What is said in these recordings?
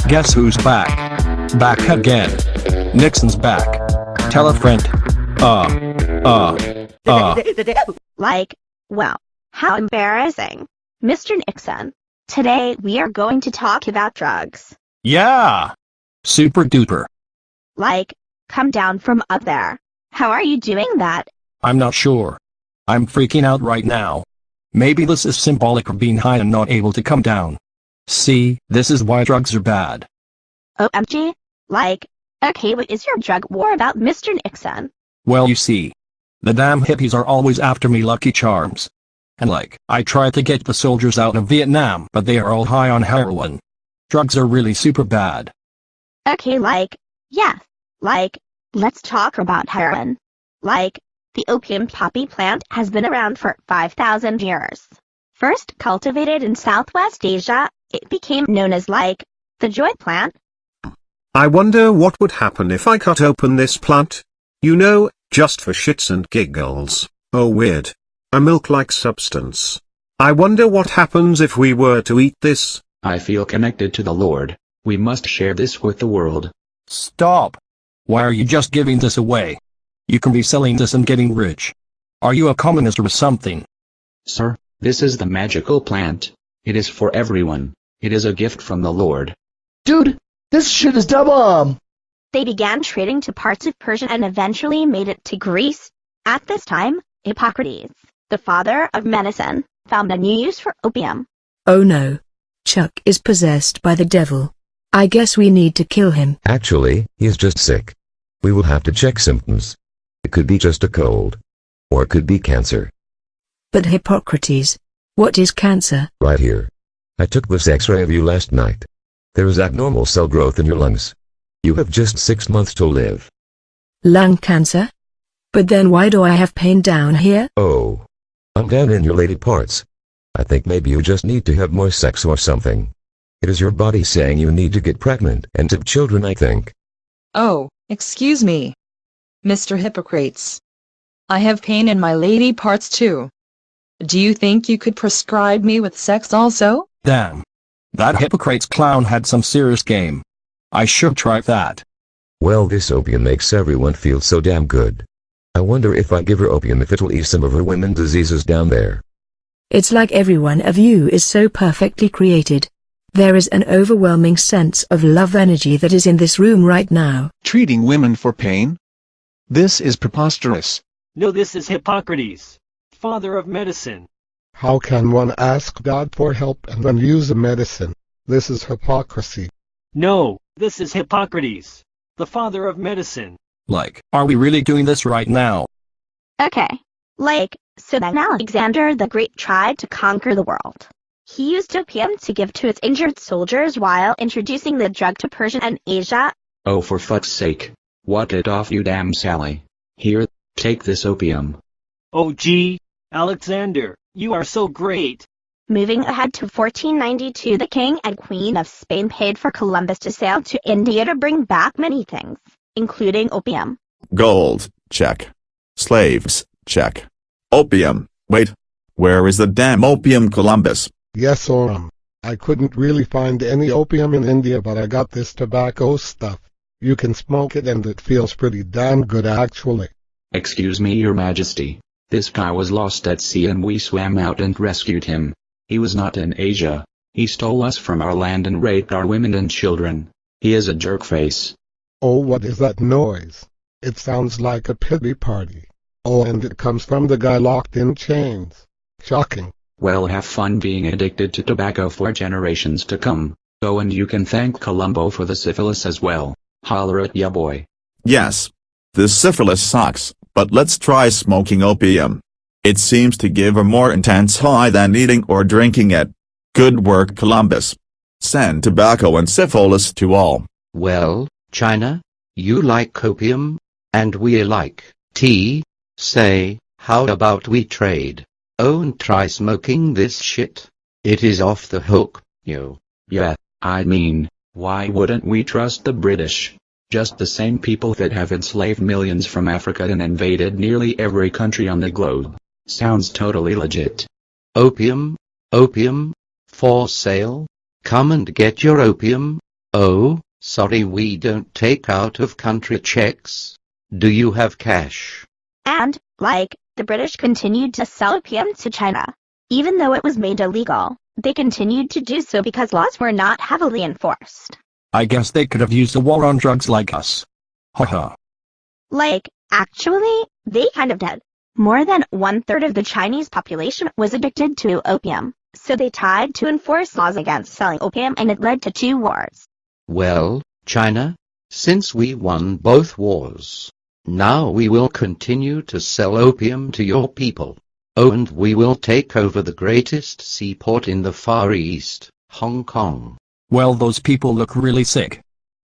Guess who's back? Back again. Nixon's back. Tell a friend. Like, well, how embarrassing. Mr. Nixon, today we are going to talk about drugs. Yeah! Super duper. Like, come down from up there. How are you doing that? I'm not sure. I'm freaking out right now. Maybe this is symbolic of being high and not able to come down. See, this is why drugs are bad. OMG? Like, okay, what is your drug war about, Mr. Nixon? Well, you see, the damn hippies are always after me Lucky Charms. And like, I tried to get the soldiers out of Vietnam, but they are all high on heroin. Drugs are really super bad. Okay, like, yeah, like, let's talk about heroin. Like, the opium poppy plant has been around for 5,000 years. First cultivated in Southwest Asia, it became known as like, the joy plant. I wonder what would happen if I cut open this plant? You know, just for shits and giggles. Oh weird. A milk-like substance. I wonder what happens if we were to eat this. I feel connected to the Lord. We must share this with the world. Stop. Why are you just giving this away? You can be selling this and getting rich. Are you a communist or something? Sir, this is the magical plant. It is for everyone. It is a gift from the Lord. Dude, this shit is dumb. They began trading to parts of Persia and eventually made it to Greece. At this time, Hippocrates, the father of medicine, found a new use for opium. Oh no. Chuck is possessed by the devil. I guess we need to kill him. Actually, he's just sick. We will have to check symptoms. It could be just a cold. Or it could be cancer. But Hippocrates, what is cancer? Right here. I took this X-ray of you last night. There is abnormal cell growth in your lungs. You have just 6 months to live. Lung cancer? But then why do I have pain down here? Oh. I'm down in your lady parts. I think maybe you just need to have more sex or something. It is your body saying you need to get pregnant and have children, I think. Oh, excuse me. Mr. Hippocrates. I have pain in my lady parts too. Do you think you could prescribe me with sex also? Damn. That Hippocrates clown had some serious game. I should try that. Well, this opium makes everyone feel so damn good. I wonder if I give her opium if it'll ease some of her women diseases down there. It's like every one of you is so perfectly created. There is an overwhelming sense of love energy that is in this room right now. Treating women for pain? This is preposterous. No, this is Hippocrates, father of medicine. How can one ask God for help and then use a medicine? This is hypocrisy. No, this is Hippocrates, the father of medicine. Like, are we really doing this right now? Okay. Like, so then Alexander the Great tried to conquer the world. He used opium to give to his injured soldiers while introducing the drug to Persia and Asia. Oh, for fuck's sake. What it off, you damn Sally. Here, take this opium. Oh gee, Alexander, you are so great. Moving ahead to 1492, the king and queen of Spain paid for Columbus to sail to India to bring back many things, including opium. Gold, check. Slaves, check. Opium, wait. Where is the damn opium, Columbus? Yes, I couldn't really find any opium in India, but I got this tobacco stuff. You can smoke it and it feels pretty damn good actually. Excuse me, your majesty. This guy was lost at sea and we swam out and rescued him. He was not in Asia. He stole us from our land and raped our women and children. He is a jerkface. Oh, what is that noise? It sounds like a pity party. Oh, and it comes from the guy locked in chains. Shocking. Well, have fun being addicted to tobacco for generations to come. Oh, and you can thank Columbo for the syphilis as well. Holler at ya boy. Yes. This syphilis sucks, but let's try smoking opium. It seems to give a more intense high than eating or drinking it. Good work, Columbus. Send tobacco and syphilis to all. Well, China, you like opium, and we like tea. Say, how about we trade? Oh, and try smoking this shit. It is off the hook, yo. Yeah, I mean, why wouldn't we trust the British? Just the same people that have enslaved millions from Africa and invaded nearly every country on the globe. Sounds totally legit. Opium? Opium? For sale? Come and get your opium. Oh, sorry, we don't take out of country checks. Do you have cash? And, like, the British continued to sell opium to China. Even though it was made illegal, they continued to do so because laws were not heavily enforced. I guess they could have used a war on drugs like us. Haha. Like, actually, they kind of did. More than 1/3 of the Chinese population was addicted to opium, so they tried to enforce laws against selling opium and it led to 2 wars. Well, China, since we won both wars, now we will continue to sell opium to your people. Oh, and we will take over the greatest seaport in the Far East, Hong Kong. Well, those people look really sick.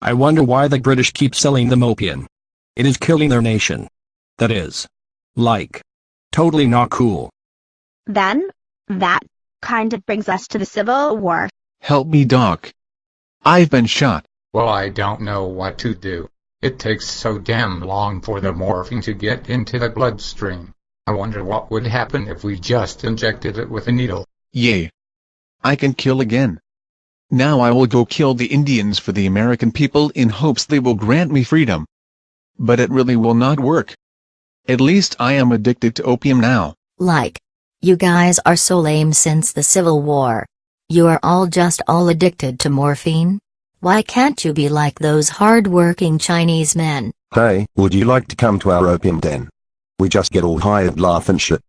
I wonder why the British keep selling them opium. It is killing their nation. That is, like, totally not cool. Then, that kind of brings us to the Civil War. Help me, Doc. I've been shot. Well, I don't know what to do. It takes so damn long for the morphine to get into the bloodstream. I wonder what would happen if we just injected it with a needle. Yay. I can kill again. Now I will go kill the Indians for the American people in hopes they will grant me freedom. But it really will not work. At least I am addicted to opium now. Like, you guys are so lame since the Civil War. You are all addicted to morphine? Why can't you be like those hard-working Chinese men? Hey, would you like to come to our opium den? We just get all high and laugh and shit.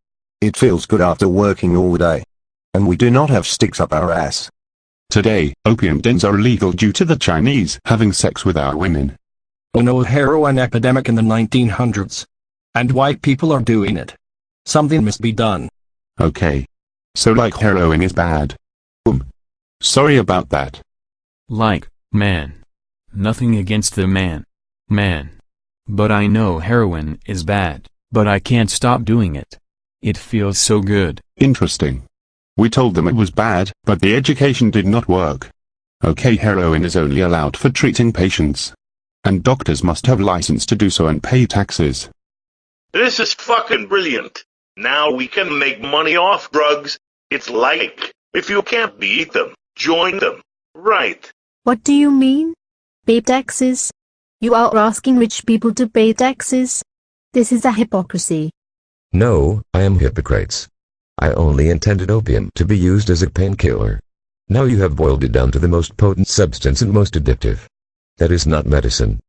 It feels good after working all day. And we do not have sticks up our ass. Today, opium dens are illegal due to the Chinese having sex with our women. Oh no, heroin epidemic in the 1900s. And white people are doing it. Something must be done. Okay. So like heroin is bad. Sorry about that. Like, man. Nothing against the man. But I know heroin is bad, but I can't stop doing it. It feels so good. Interesting. We told them it was bad, but the education did not work. Okay, heroin is only allowed for treating patients. And doctors must have license to do so and pay taxes. This is fucking brilliant. Now we can make money off drugs. It's like, if you can't beat them, join them. Right. What do you mean? Pay taxes? You are asking rich people to pay taxes? This is a hypocrisy. No, I am Hippocrates. I only intended opium to be used as a painkiller. Now you have boiled it down to the most potent substance and most addictive. That is not medicine.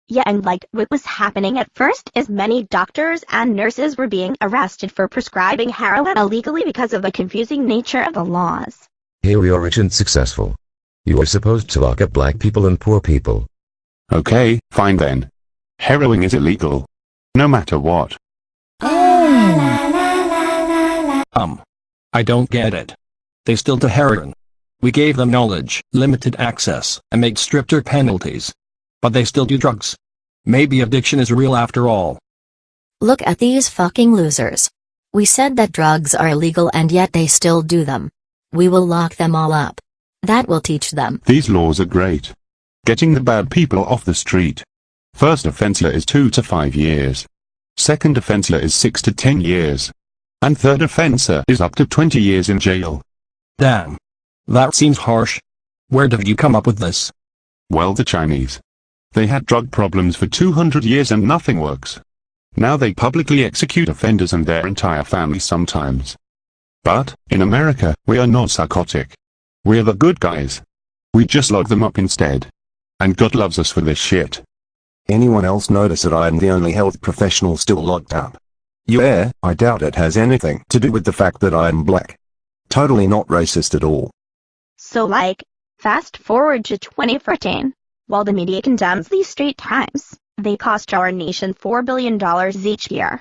Yeah, and like what was happening at first is many doctors and nurses were being arrested for prescribing heroin illegally because of the confusing nature of the laws. Here we are rich and successful. You are supposed to lock up black people and poor people. Okay, fine then. Heroin is illegal. No matter what. I don't get it. They still do heroin. We gave them knowledge, limited access, and made stricter penalties. But they still do drugs. Maybe addiction is real after all. Look at these fucking losers. We said that drugs are illegal and yet they still do them. We will lock them all up. That will teach them. These laws are great. Getting the bad people off the street. First offense is 2 to 5 years. Second offense is 6 to 10 years. And third offense is up to 20 years in jail. Damn. That seems harsh. Where did you come up with this? Well, the Chinese. They had drug problems for 200 years and nothing works. Now they publicly execute offenders and their entire family sometimes. But, in America, we are not psychotic. We are the good guys. We just lock them up instead. And God loves us for this shit. Anyone else notice that I am the only health professional still locked up? Yeah, I doubt it has anything to do with the fact that I am black. Totally not racist at all. So like, fast forward to 2014. While the media condemns these street crimes, they cost our nation $4 billion each year.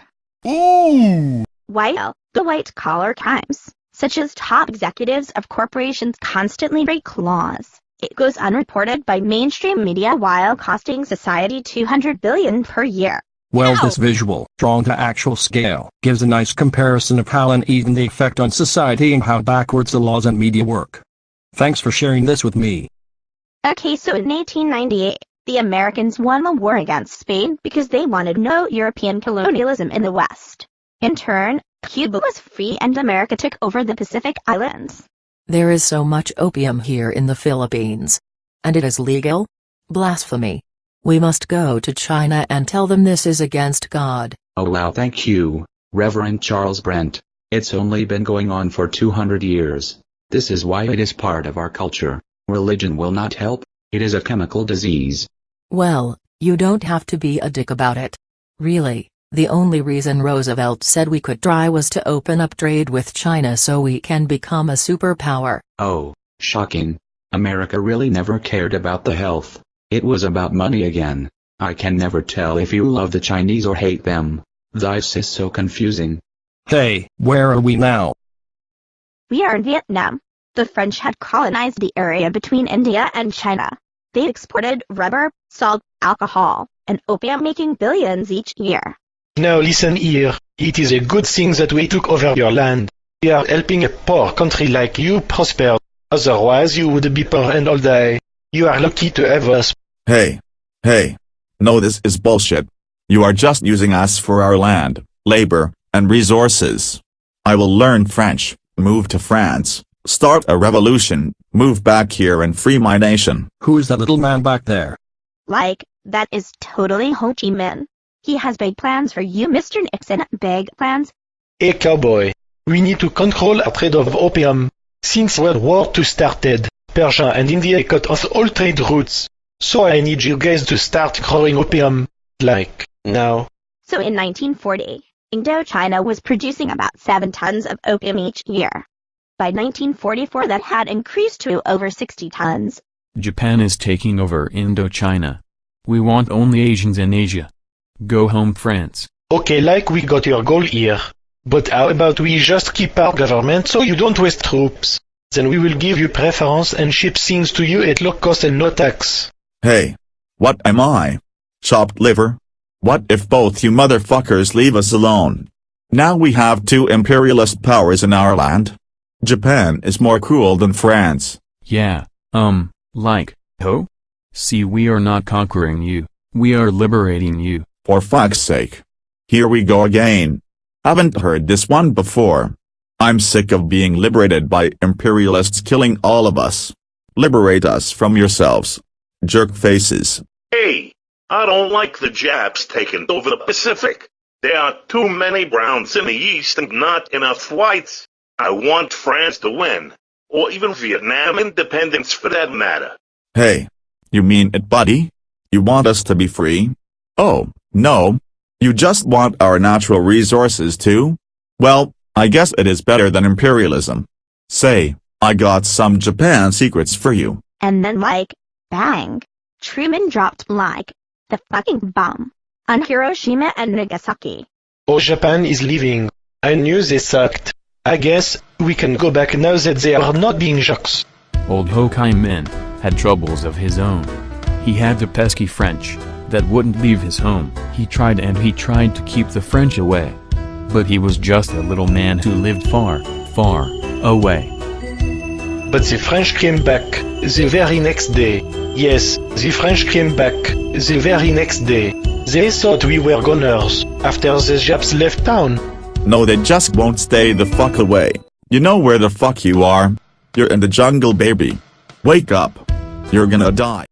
While the white-collar crimes, such as top executives of corporations constantly break laws, it goes unreported by mainstream media while costing society $200 billion per year. Well, this visual, drawn to actual scale, gives a nice comparison of how uneven the effect on society and how backwards the laws and media work. Thanks for sharing this with me. Okay, so in 1898, the Americans won the war against Spain because they wanted no European colonialism in the West. In turn, Cuba was free and America took over the Pacific Islands. There is so much opium here in the Philippines. And it is legal? Blasphemy. We must go to China and tell them this is against God. Oh wow, thank you, Reverend Charles Brent. It's only been going on for 200 years. This is why it is part of our culture. Religion will not help, it is a chemical disease. Well, you don't have to be a dick about it. Really, the only reason Roosevelt said we could try was to open up trade with China so we can become a superpower. Oh, shocking. America really never cared about the health. It was about money again. I can never tell if you love the Chinese or hate them. This is so confusing. Hey, where are we now? We are in Vietnam. The French had colonized the area between India and China. They exported rubber, salt, alcohol, and opium, making billions each year. Now listen here, it is a good thing that we took over your land. We are helping a poor country like you prosper. Otherwise you would be poor and all die. You are lucky to have us. Hey. No, this is bullshit. You are just using us for our land, labor, and resources. I will learn French, move to France, start a revolution, move back here and free my nation. Who is that little man back there? Like, that is totally Ho Chi Minh. He has big plans for you, Mr. Nixon. Big plans. Hey cowboy, we need to control our trade of opium. Since World War II started, Persia and India cut off all trade routes. So I need you guys to start growing opium, like, now. So in 1940, Indochina was producing about 7 tons of opium each year. By 1944 that had increased to over 60 tons. Japan is taking over Indochina. We want only Asians in Asia. Go home, France. Okay, like we got your goal here. But how about we just keep our government so you don't waste troops? Then we will give you preference and ship things to you at low cost and no tax. Hey. What am I? Chopped liver? What if both you motherfuckers leave us alone? Now we have 2 imperialist powers in our land. Japan is more cruel than France. Yeah, like, ho? See, we are not conquering you, we are liberating you. For fuck's sake. Here we go again. Haven't heard this one before. I'm sick of being liberated by imperialists killing all of us. Liberate us from yourselves. Jerk faces. Hey, I don't like the Japs taking over the Pacific. There are too many browns in the East and not enough whites. I want France to win, or even Vietnam independence for that matter. Hey, you mean it, buddy? You want us to be free? Oh, no. You just want our natural resources too? Well, I guess it is better than imperialism. Say, I got some Japan secrets for you. And then like, bang, Truman dropped like, the fucking bomb, on Hiroshima and Nagasaki. Oh, Japan is leaving. I knew they sucked. I guess we can go back now that they are not being jocks. Old Ho Chi Minh had troubles of his own. He had the pesky French that wouldn't leave his home. He tried to keep the French away. But he was just a little man who lived far, far away. But the French came back the very next day. Yes, the French came back the very next day. They thought we were goners after the Japs left town. No, they just won't stay the fuck away. You know where the fuck you are? You're in the jungle, baby. Wake up. You're gonna die.